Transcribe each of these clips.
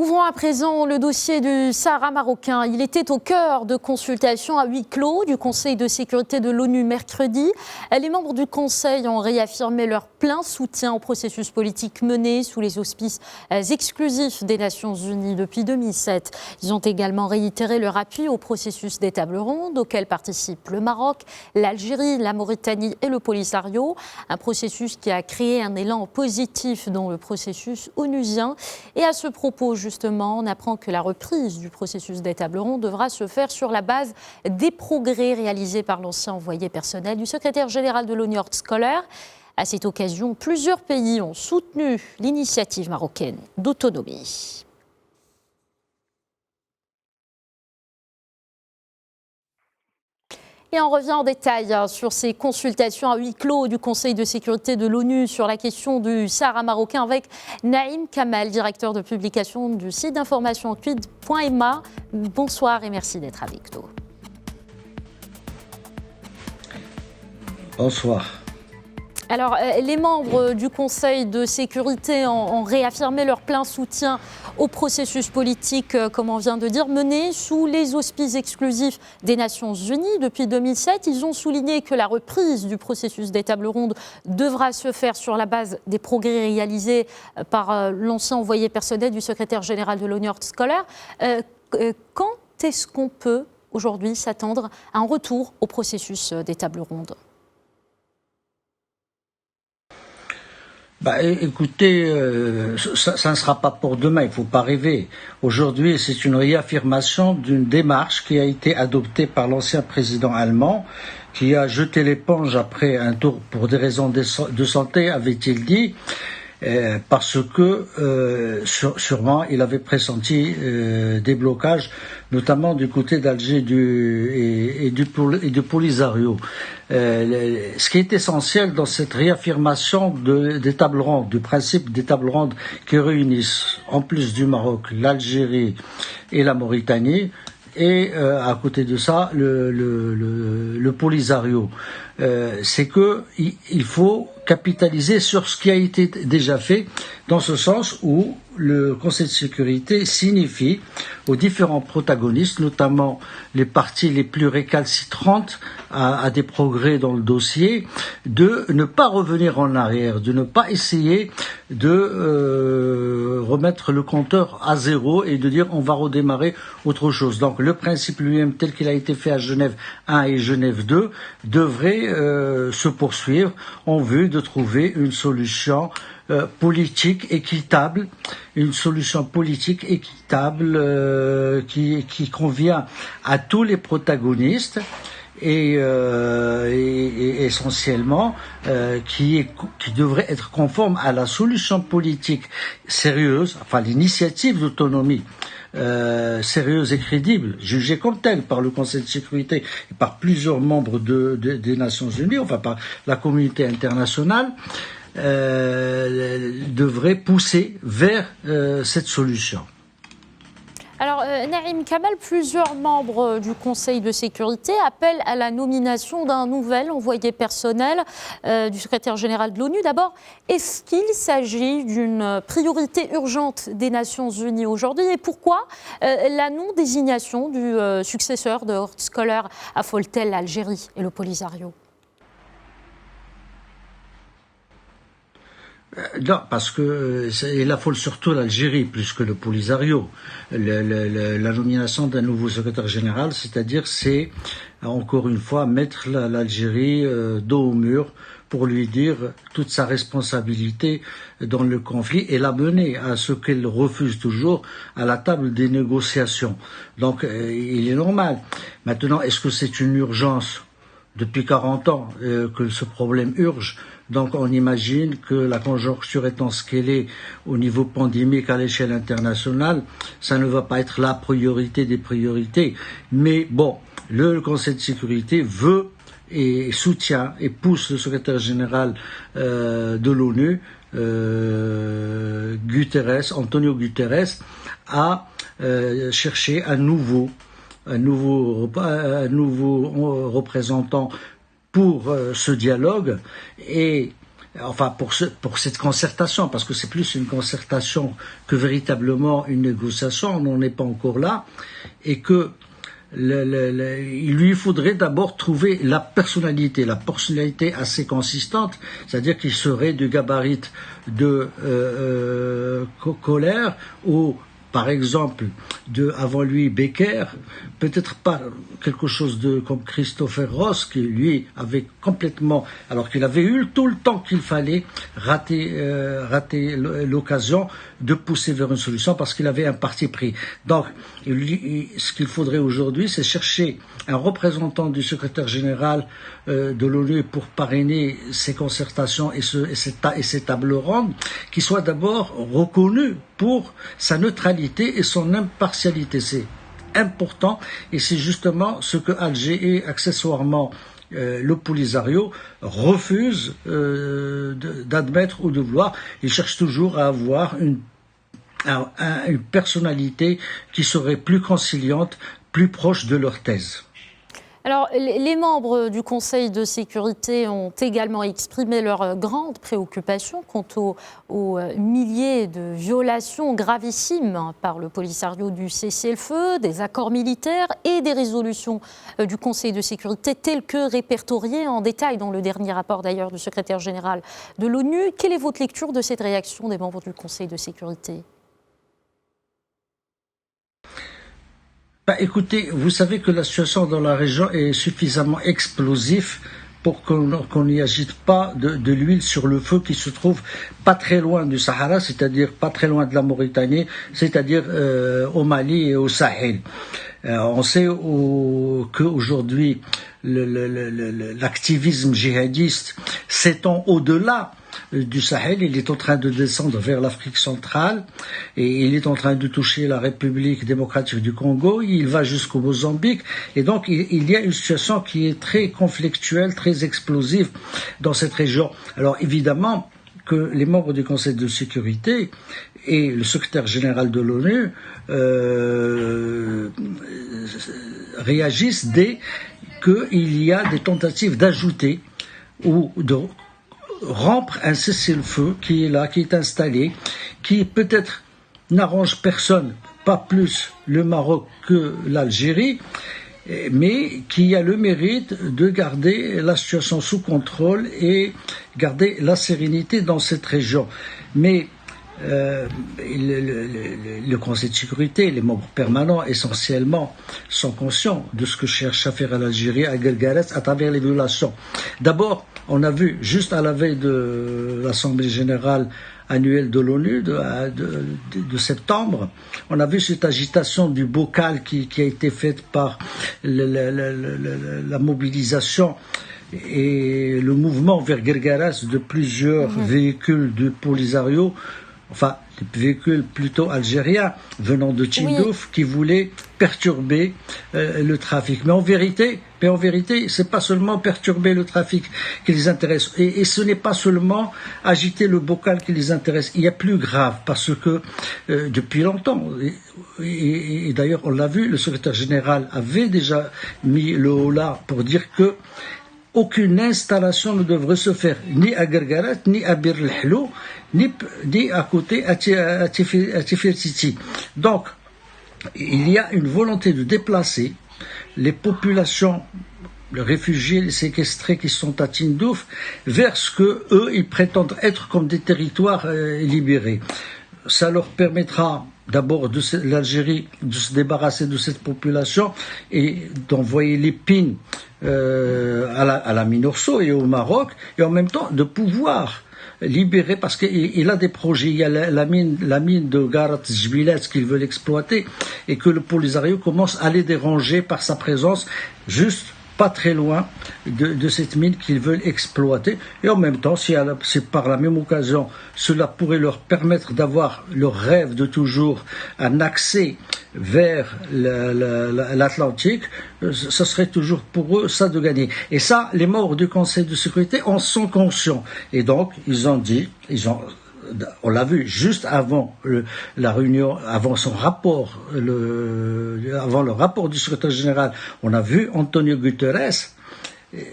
Ouvrons à présent le dossier du Sahara marocain. Il était au cœur de consultations à huis clos du Conseil de sécurité de l'ONU mercredi. Les membres du Conseil ont réaffirmé leur plein soutien au processus politique mené sous les auspices exclusifs des Nations Unies depuis 2007. Ils ont également réitéré leur appui au processus des tables rondes auquel participent le Maroc, l'Algérie, la Mauritanie et le Polisario. Un processus qui a créé un élan positif dans le processus onusien. Et à ce propos, justement, on apprend que la reprise du processus des tables rondes devra se faire sur la base des progrès réalisés par l'ancien envoyé personnel du secrétaire général de l'ONU, Horst Köhler. À cette occasion, plusieurs pays ont soutenu l'initiative marocaine d'autonomie. Et on revient en détail sur ces consultations à huis clos du Conseil de sécurité de l'ONU sur la question du Sahara marocain avec Naïm Kamal, directeur de publication du site d'information quid.ma. Bonsoir et merci d'être avec nous. Bonsoir. Alors, les membres du Conseil de sécurité ont réaffirmé leur plein soutien au processus politique, comme on vient de dire, mené sous les auspices exclusifs des Nations Unies depuis 2007. Ils ont souligné que la reprise du processus des tables rondes devra se faire sur la base des progrès réalisés par l'ancien envoyé personnel du secrétaire général de l'ONU, Horst Köhler. Quand est-ce qu'on peut aujourd'hui s'attendre à un retour au processus des tables rondes ? Écoutez, ça ne sera pas pour demain, il ne faut pas rêver. Aujourd'hui, c'est une réaffirmation d'une démarche qui a été adoptée par l'ancien président allemand, qui a jeté l'éponge après un tour pour des raisons de santé, avait-il dit, parce que sûrement il avait pressenti des blocages, notamment du côté d'Alger et du Polisario. Ce qui est essentiel dans cette réaffirmation des tables rondes, du principe des tables rondes qui réunissent, en plus du Maroc, l'Algérie et la Mauritanie, et à côté de ça, le Polisario, c'est que il faut capitaliser sur ce qui a été déjà fait, dans ce sens où le Conseil de sécurité signifie aux différents protagonistes, notamment les parties les plus récalcitrantes à des progrès dans le dossier, de ne pas revenir en arrière, de ne pas essayer de remettre le compteur à zéro et de dire on va redémarrer autre chose. Donc le principe lui-même tel qu'il a été fait à Genève 1 et Genève 2 devrait se poursuivre en vue de trouver une solution politique équitable, qui convient à tous les protagonistes et essentiellement qui devrait être conforme à la solution politique sérieuse, enfin l'initiative d'autonomie sérieuse et crédible, jugée comme telle par le Conseil de sécurité et par plusieurs membres des Nations Unies, enfin par la communauté internationale, devrait pousser vers cette solution. Alors, Naïm Kamal, plusieurs membres du Conseil de sécurité appellent à la nomination d'un nouvel envoyé personnel du secrétaire général de l'ONU. D'abord, est-ce qu'il s'agit d'une priorité urgente des Nations Unies aujourd'hui? Et pourquoi la non-désignation du successeur de Horst Köhler affole-t-elle l'Algérie et le Polisario? Non, parce que il affole surtout l'Algérie plus que le Polisario. La nomination d'un nouveau secrétaire général, c'est-à-dire c'est encore une fois mettre l'Algérie dos au mur pour lui dire toute sa responsabilité dans le conflit et la mener à ce qu'elle refuse toujours à la table des négociations. Donc il est normal. Maintenant, est-ce que c'est une urgence? Depuis 40 ans que ce problème urge. Donc on imagine que la conjoncture étant ce qu'elle est au niveau pandémique à l'échelle internationale, ça ne va pas être la priorité des priorités. Mais bon, le Conseil de sécurité veut et soutient et pousse le secrétaire général de l'ONU, Antonio Guterres, à chercher un nouveau représentant pour ce dialogue et enfin pour cette concertation, parce que c'est plus une concertation que véritablement une négociation, on n'en est pas encore là, et que il lui faudrait d'abord trouver la personnalité assez consistante, c'est-à-dire qu'il serait du gabarit de Koller ou par exemple avant lui Becker, peut-être pas quelque chose comme Christopher Ross qui lui avait complètement, alors qu'il avait eu tout le temps qu'il fallait, raté l'occasion de pousser vers une solution parce qu'il avait un parti pris. Donc ce qu'il faudrait aujourd'hui, c'est chercher un représentant du secrétaire général de l'ONU pour parrainer ces concertations et ces tables rondes, qui soit d'abord reconnu pour sa neutralité et son impartialité. C'est important et c'est justement ce que Alger et accessoirement le Polisario refuse d'admettre ou de vouloir. Ils cherchent toujours à avoir une personnalité qui serait plus conciliante, plus proche de leur thèse. Alors, les membres du Conseil de sécurité ont également exprimé leur grande préoccupation quant aux milliers de violations gravissimes par le Polisario du cessez-le-feu, des accords militaires et des résolutions du Conseil de sécurité telles que répertoriées en détail dans le dernier rapport d'ailleurs du secrétaire général de l'ONU. Quelle est votre lecture de cette réaction des membres du Conseil de sécurité ? Écoutez, vous savez que la situation dans la région est suffisamment explosive pour qu'on n'y agite pas de l'huile sur le feu qui se trouve pas très loin du Sahara, c'est-à-dire pas très loin de la Mauritanie, c'est-à-dire au Mali et au Sahel. On sait qu'aujourd'hui, l'activisme djihadiste s'étend au-delà du Sahel, il est en train de descendre vers l'Afrique centrale et il est en train de toucher la République démocratique du Congo, il va jusqu'au Mozambique et donc il y a une situation qui est très conflictuelle, très explosive dans cette région. Alors évidemment que les membres du Conseil de sécurité et le secrétaire général de l'ONU réagissent dès qu'il y a des tentatives d'ajouter ou de rompre un cessez-le-feu qui est là, qui est installé, qui peut-être n'arrange personne, pas plus le Maroc que l'Algérie, mais qui a le mérite de garder la situation sous contrôle et garder la sérénité dans cette région. Mais le Conseil de sécurité, les membres permanents essentiellement sont conscients de ce que cherche à faire l'Algérie à Guelgares à travers les violations. D'abord, on a vu juste à la veille de l'Assemblée générale annuelle de l'ONU de septembre, on a vu cette agitation du bocal qui a été faite par la mobilisation et le mouvement vers Guelgares de plusieurs véhicules du Polisario, enfin des véhicules plutôt algériens venant de Tindouf, qui voulaient perturber le trafic. Mais en vérité, c'est pas seulement perturber le trafic qui les intéresse, et ce n'est pas seulement agiter le bocal qui les intéresse. Il y a plus grave, parce que depuis longtemps, et d'ailleurs on l'a vu, le secrétaire général avait déjà mis le holà pour dire que aucune installation ne devrait se faire ni à Guelgares, ni à Bir el-Helou, ni à côté à Tifertiti. Donc, il y a une volonté de déplacer les populations, les réfugiés, les séquestrés qui sont à Tindouf, vers ce que eux, ils prétendent être comme des territoires libérés. Ça leur permettra d'abord l'Algérie de se débarrasser de cette population et d'envoyer l'épine à la Minurso et au Maroc, et en même temps de pouvoir libérer, parce qu'il a des projets. Il y a la mine de Garat Jbilat qu'ils veulent exploiter et que le Polisario commence à les déranger par sa présence juste pas très loin de cette mine qu'ils veulent exploiter. Et en même temps, si par la même occasion, cela pourrait leur permettre d'avoir leur rêve de toujours un accès vers l'Atlantique, ce serait toujours pour eux ça de gagner. Et ça, les membres du Conseil de sécurité en sont conscients. Et donc, on l'a vu juste avant la réunion, avant son rapport, avant le rapport du secrétaire général, on a vu Antonio Guterres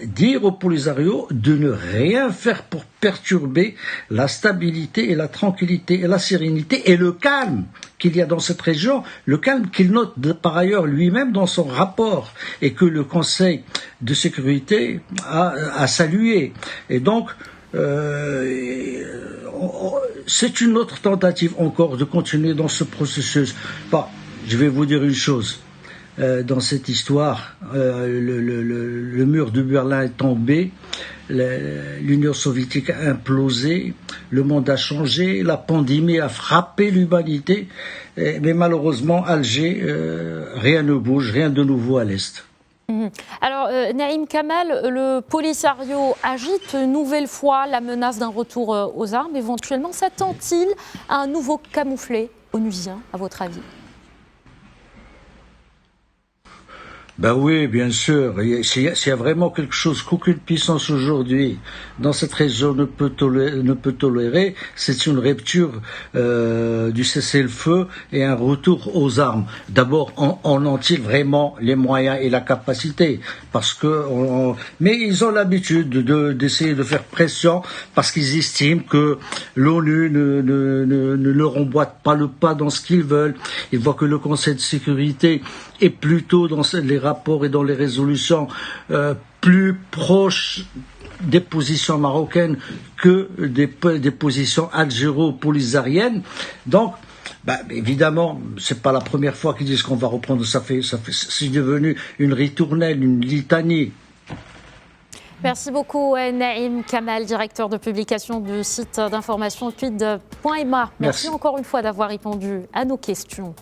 dire au Polisario de ne rien faire pour perturber la stabilité et la tranquillité et la sérénité et le calme qu'il y a dans cette région, le calme qu'il note par ailleurs lui-même dans son rapport et que le Conseil de sécurité a salué. Et donc, c'est une autre tentative encore de continuer dans ce processus. Bon, je vais vous dire une chose. Dans cette histoire, le mur de Berlin est tombé, l'Union soviétique a implosé, le monde a changé, la pandémie a frappé l'humanité, mais malheureusement, Alger, rien ne bouge, rien de nouveau à l'Est. Alors, Naïm Kamal, le Polisario agite une nouvelle fois la menace d'un retour aux armes. Éventuellement, s'attend-il à un nouveau camouflet onusien, à votre avis ? Ben oui, bien sûr. S'il y a vraiment quelque chose qu'aucune puissance aujourd'hui dans cette région ne peut tolérer, c'est une rupture du cessez-le-feu et un retour aux armes. D'abord, en ont-ils vraiment les moyens et la capacité? Parce que, mais ils ont l'habitude d'essayer de faire pression parce qu'ils estiment que l'ONU ne leur emboîte pas le pas dans ce qu'ils veulent. Ils voient que le Conseil de sécurité est plutôt dans les rapports et dans les résolutions plus proches des positions marocaines que des positions algéro-polisariennes. Donc, évidemment, c'est pas la première fois qu'ils disent qu'on va reprendre. C'est devenu une ritournelle, une litanie. Merci beaucoup, Naïm Kamal, directeur de publication du site d'information quid.ma. Merci encore une fois d'avoir répondu à nos questions.